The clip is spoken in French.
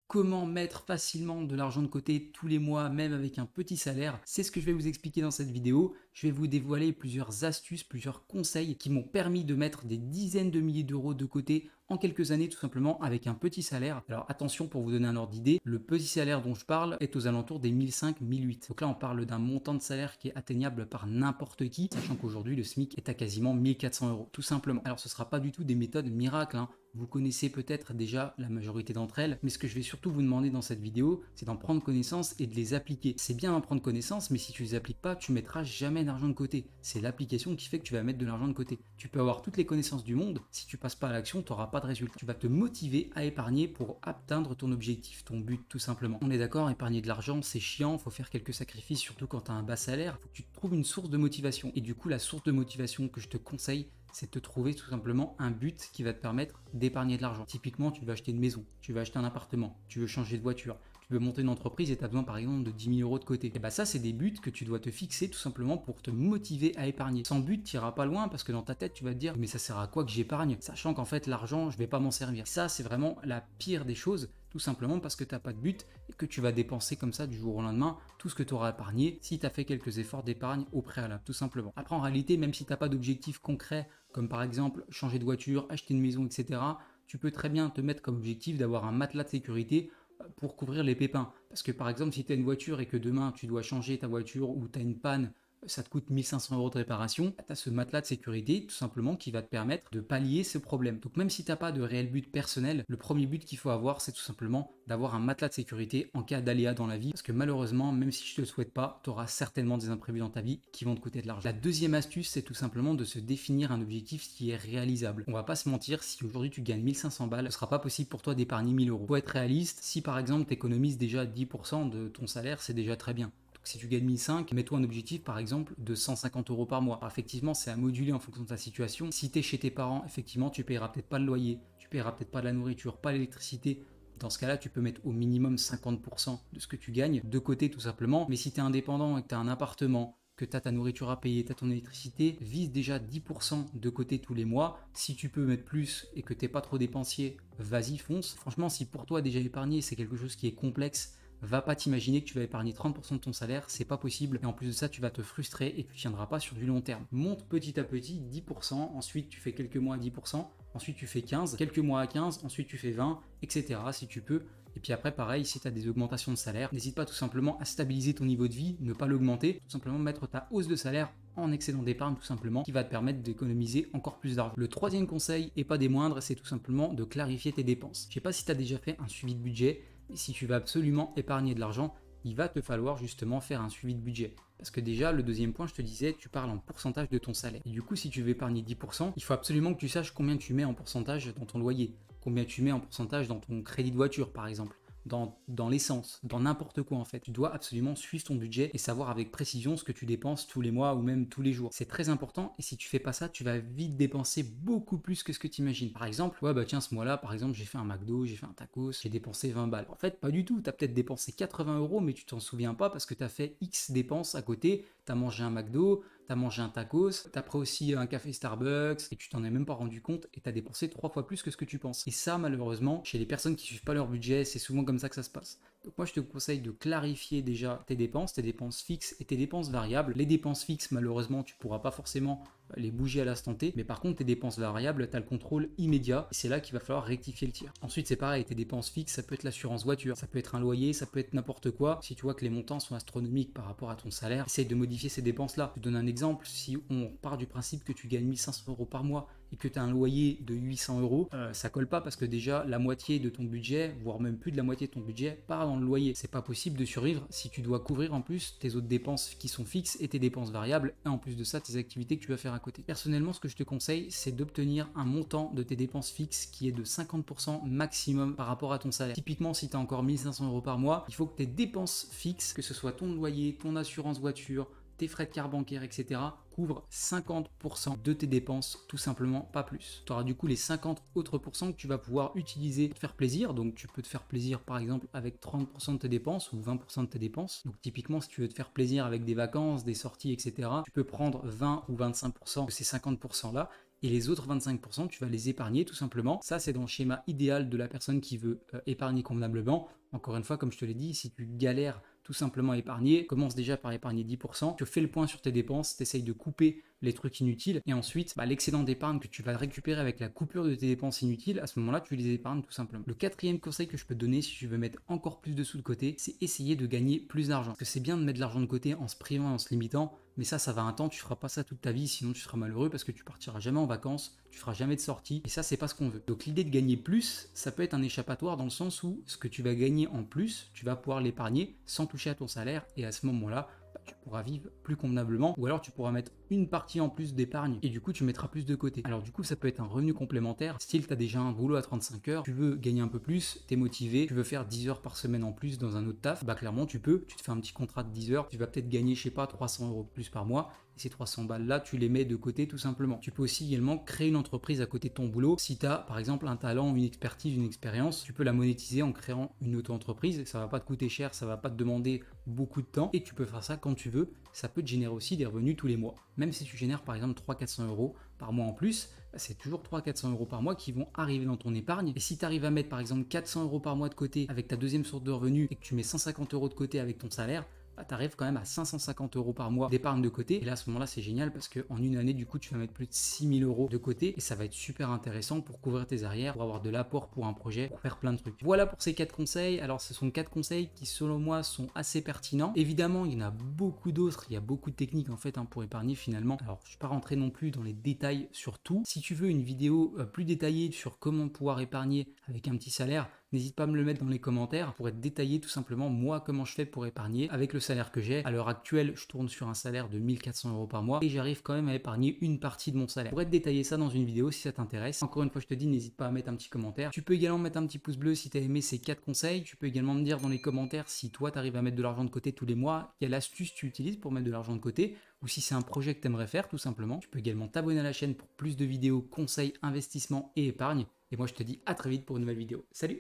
Comment mettre facilement de l'argent de côté tous les mois, même avec un petit salaire? C'est ce que je vais vous expliquer dans cette vidéo. Je vais vous dévoiler plusieurs astuces, plusieurs conseils qui m'ont permis de mettre des dizaines de milliers d'euros de côté en quelques années, tout simplement avec un petit salaire. Alors attention, pour vous donner un ordre d'idée, le petit salaire dont je parle est aux alentours des 1005, 1008. Donc là, on parle d'un montant de salaire qui est atteignable par n'importe qui, sachant qu'aujourd'hui, le SMIC est à quasiment 1400 euros, tout simplement. Alors ce ne sera pas du tout des méthodes miracles, hein. Vous connaissez peut-être déjà la majorité d'entre elles, mais ce que je vais surtout vous demander dans cette vidéo, c'est d'en prendre connaissance et de les appliquer. C'est bien d'en prendre connaissance, mais si tu les appliques pas, tu mettras jamais d'argent de côté. C'est l'application qui fait que tu vas mettre de l'argent de côté. Tu peux avoir toutes les connaissances du monde, si tu passes pas à l'action, tu n'auras pas de résultat. Tu vas te motiver à épargner pour atteindre ton objectif, ton but tout simplement. On est d'accord, épargner de l'argent, c'est chiant, faut faire quelques sacrifices, surtout quand tu as un bas salaire, faut que tu trouves une source de motivation. Et du coup, la source de motivation que je te conseille, c'est de te trouver tout simplement un but qui va te permettre d'épargner de l'argent. Typiquement, tu veux acheter une maison, tu veux acheter un appartement, tu veux changer de voiture, tu veux monter une entreprise et tu as besoin par exemple de 10 000 euros de côté. Et bah ça, c'est des buts que tu dois te fixer tout simplement pour te motiver à épargner. Sans but, tu n'iras pas loin parce que dans ta tête, tu vas te dire mais ça sert à quoi que j'épargne, sachant qu'en fait l'argent, je vais pas m'en servir. Ça, c'est vraiment la pire des choses, tout simplement parce que tu n'as pas de but et que tu vas dépenser comme ça du jour au lendemain tout ce que tu auras épargné si tu as fait quelques efforts d'épargne au préalable, tout simplement. Après, en réalité, même si tu n'as pas d'objectif concret, comme par exemple changer de voiture, acheter une maison, etc., tu peux très bien te mettre comme objectif d'avoir un matelas de sécurité pour couvrir les pépins. Parce que par exemple, si tu as une voiture et que demain tu dois changer ta voiture ou tu as une panne, ça te coûte 1500 euros de réparation, tu as ce matelas de sécurité tout simplement qui va te permettre de pallier ce problème. Donc même si tu n'as pas de réel but personnel, le premier but qu'il faut avoir, c'est tout simplement d'avoir un matelas de sécurité en cas d'aléa dans la vie. Parce que malheureusement, même si je te le souhaite pas, tu auras certainement des imprévus dans ta vie qui vont te coûter de l'argent. La deuxième astuce, c'est tout simplement de se définir un objectif qui est réalisable. On va pas se mentir, si aujourd'hui tu gagnes 1500 balles, ce sera pas possible pour toi d'épargner 1000 euros. Faut être réaliste, si par exemple tu économises déjà 10% de ton salaire, c'est déjà très bien. Si tu gagnes 1005, mets-toi un objectif par exemple de 150 euros par mois. Alors, effectivement, c'est à moduler en fonction de ta situation. Si tu es chez tes parents, effectivement, tu paieras peut-être pas le loyer, tu paieras peut-être pas la nourriture, pas l'électricité. Dans ce cas-là, tu peux mettre au minimum 50% de ce que tu gagnes de côté tout simplement. Mais si tu es indépendant et que tu as un appartement, que tu as ta nourriture à payer, tu as ton électricité, vise déjà 10% de côté tous les mois. Si tu peux mettre plus et que tu n'es pas trop dépensier, vas-y, fonce. Franchement, si pour toi déjà épargner, c'est quelque chose qui est complexe, va pas t'imaginer que tu vas épargner 30% de ton salaire, c'est pas possible. Et en plus de ça, tu vas te frustrer et tu tiendras pas sur du long terme. Monte petit à petit 10%, ensuite tu fais quelques mois à 10%, ensuite tu fais 15, quelques mois à 15, ensuite tu fais 20, etc. si tu peux. Et puis après, pareil, si tu as des augmentations de salaire, n'hésite pas tout simplement à stabiliser ton niveau de vie, ne pas l'augmenter, tout simplement mettre ta hausse de salaire en excédent d'épargne tout simplement, qui va te permettre d'économiser encore plus d'argent. Le troisième conseil, et pas des moindres, c'est tout simplement de clarifier tes dépenses. Je sais pas si tu as déjà fait un suivi de budget, mais si tu veux absolument épargner de l'argent, il va te falloir justement faire un suivi de budget. Parce que déjà, le deuxième point, je te disais, tu parles en pourcentage de ton salaire. Et du coup, si tu veux épargner 10%, il faut absolument que tu saches combien tu mets en pourcentage dans ton loyer, combien tu mets en pourcentage dans ton crédit de voiture par exemple, dans l'essence, dans n'importe quoi en fait. Tu dois absolument suivre ton budget et savoir avec précision ce que tu dépenses tous les mois ou même tous les jours. C'est très important et si tu fais pas ça, tu vas vite dépenser beaucoup plus que ce que tu imagines. Par exemple, ouais bah tiens ce mois-là, par exemple, j'ai fait un McDo, j'ai fait un tacos, j'ai dépensé 20 balles. En fait, pas du tout. Tu as peut-être dépensé 80 euros, mais tu t'en souviens pas parce que tu as fait X dépenses à côté. Tu as mangé un McDo, tu as mangé un tacos, tu as pris aussi un café Starbucks et tu t'en es même pas rendu compte et tu as dépensé 3 fois plus que ce que tu penses. Et ça, malheureusement, chez les personnes qui suivent pas leur budget, c'est souvent comme ça que ça se passe. Donc moi, je te conseille de clarifier déjà tes dépenses fixes et tes dépenses variables. Les dépenses fixes, malheureusement, tu pourras pas forcément les bouger à l'instant T, mais par contre, tes dépenses variables, tu as le contrôle immédiat et c'est là qu'il va falloir rectifier le tir. Ensuite, c'est pareil, tes dépenses fixes, ça peut être l'assurance voiture, ça peut être un loyer, ça peut être n'importe quoi. Si tu vois que les montants sont astronomiques par rapport à ton salaire, essaye de modifier ces dépenses-là. Je te donne un exemple, si on part du principe que tu gagnes 1500 euros par mois et que tu as un loyer de 800 euros, ça colle pas parce que déjà la moitié de ton budget, voire même plus de la moitié de ton budget, part dans le loyer. C'est pas possible de survivre si tu dois couvrir en plus tes autres dépenses qui sont fixes et tes dépenses variables, et en plus de ça, tes activités que tu vas faire à côté. Personnellement, ce que je te conseille, c'est d'obtenir un montant de tes dépenses fixes qui est de 50% maximum par rapport à ton salaire. Typiquement, si tu as encore 1500 euros par mois, il faut que tes dépenses fixes, que ce soit ton loyer, ton assurance voiture, tes frais de carte bancaire, etc., couvrent 50% de tes dépenses, tout simplement, pas plus. Tu auras du coup les 50 autres pourcents que tu vas pouvoir utiliser pour te faire plaisir. Donc tu peux te faire plaisir par exemple avec 30% de tes dépenses ou 20% de tes dépenses. Donc typiquement, si tu veux te faire plaisir avec des vacances, des sorties, etc., tu peux prendre 20 ou 25% de ces 50% là et les autres 25%, tu vas les épargner tout simplement. Ça, c'est dans le schéma idéal de la personne qui veut épargner convenablement. Encore une fois, comme je te l'ai dit, si tu galères tout simplement à épargner, commence déjà par épargner 10%, tu fais le point sur tes dépenses, tu essayes de couper les trucs inutiles et ensuite l'excédent d'épargne que tu vas récupérer avec la coupure de tes dépenses inutiles, à ce moment-là tu les épargnes tout simplement. Le quatrième conseil que je peux te donner si tu veux mettre encore plus de sous de côté, c'est essayer de gagner plus d'argent. Parce que c'est bien de mettre de l'argent de côté en se privant et en se limitant, mais ça va un temps, tu feras pas ça toute ta vie, sinon tu seras malheureux parce que tu partiras jamais en vacances, tu feras jamais de sortie et ça c'est pas ce qu'on veut. Donc l'idée de gagner plus, ça peut être un échappatoire dans le sens où ce que tu vas gagner en plus, tu vas pouvoir l'épargner sans toucher à ton salaire et à ce moment-là, tu pourras vivre plus convenablement ou alors tu pourras mettre une partie en plus d'épargne et du coup tu mettras plus de côté. Alors du coup ça peut être un revenu complémentaire, style tu as déjà un boulot à 35 heures, tu veux gagner un peu plus, tu es motivé, tu veux faire 10 heures par semaine en plus dans un autre taf, clairement tu peux, tu te fais un petit contrat de 10 heures, tu vas peut-être gagner je sais pas 300 € de plus par mois et ces 300 balles là tu les mets de côté tout simplement. Tu peux aussi également créer une entreprise à côté de ton boulot. Si tu as par exemple un talent, une expertise, une expérience, tu peux la monétiser en créant une auto-entreprise, ça va pas te coûter cher, ça va pas te demander beaucoup de temps et tu peux faire ça quand tu veux. Ça peut te générer aussi des revenus tous les mois. Même si tu génères par exemple 300-400 € par mois en plus, c'est toujours 300-400 € par mois qui vont arriver dans ton épargne. Et si tu arrives à mettre par exemple 400 € par mois de côté avec ta deuxième source de revenus et que tu mets 150 € de côté avec ton salaire, tu arrives quand même à 550 € par mois d'épargne de côté. Et là, à ce moment-là, c'est génial parce qu'en une année, du coup, tu vas mettre plus de 6 000 € de côté et ça va être super intéressant pour couvrir tes arrières, pour avoir de l'apport pour un projet, pour faire plein de trucs. Voilà pour ces 4 conseils. Alors, ce sont 4 conseils qui, selon moi, sont assez pertinents. Évidemment, il y en a beaucoup d'autres. Il y a beaucoup de techniques en fait pour épargner finalement. Alors, je ne suis pas rentré non plus dans les détails sur tout. Si tu veux une vidéo plus détaillée sur comment pouvoir épargner avec un petit salaire, n'hésite pas à me le mettre dans les commentaires pour être détaillé tout simplement moi comment je fais pour épargner avec le salaire que j'ai. À l'heure actuelle, je tourne sur un salaire de 1400 € par mois et j'arrive quand même à épargner une partie de mon salaire. Pour être détaillé ça dans une vidéo si ça t'intéresse. Encore une fois, je te dis, n'hésite pas à mettre un petit commentaire. Tu peux également mettre un petit pouce bleu si tu as aimé ces 4 conseils. Tu peux également me dire dans les commentaires si toi tu arrives à mettre de l'argent de côté tous les mois, quelle astuce tu utilises pour mettre de l'argent de côté ou si c'est un projet que tu aimerais faire tout simplement. Tu peux également t'abonner à la chaîne pour plus de vidéos, conseils, investissements et épargne. Et moi je te dis à très vite pour une nouvelle vidéo. Salut!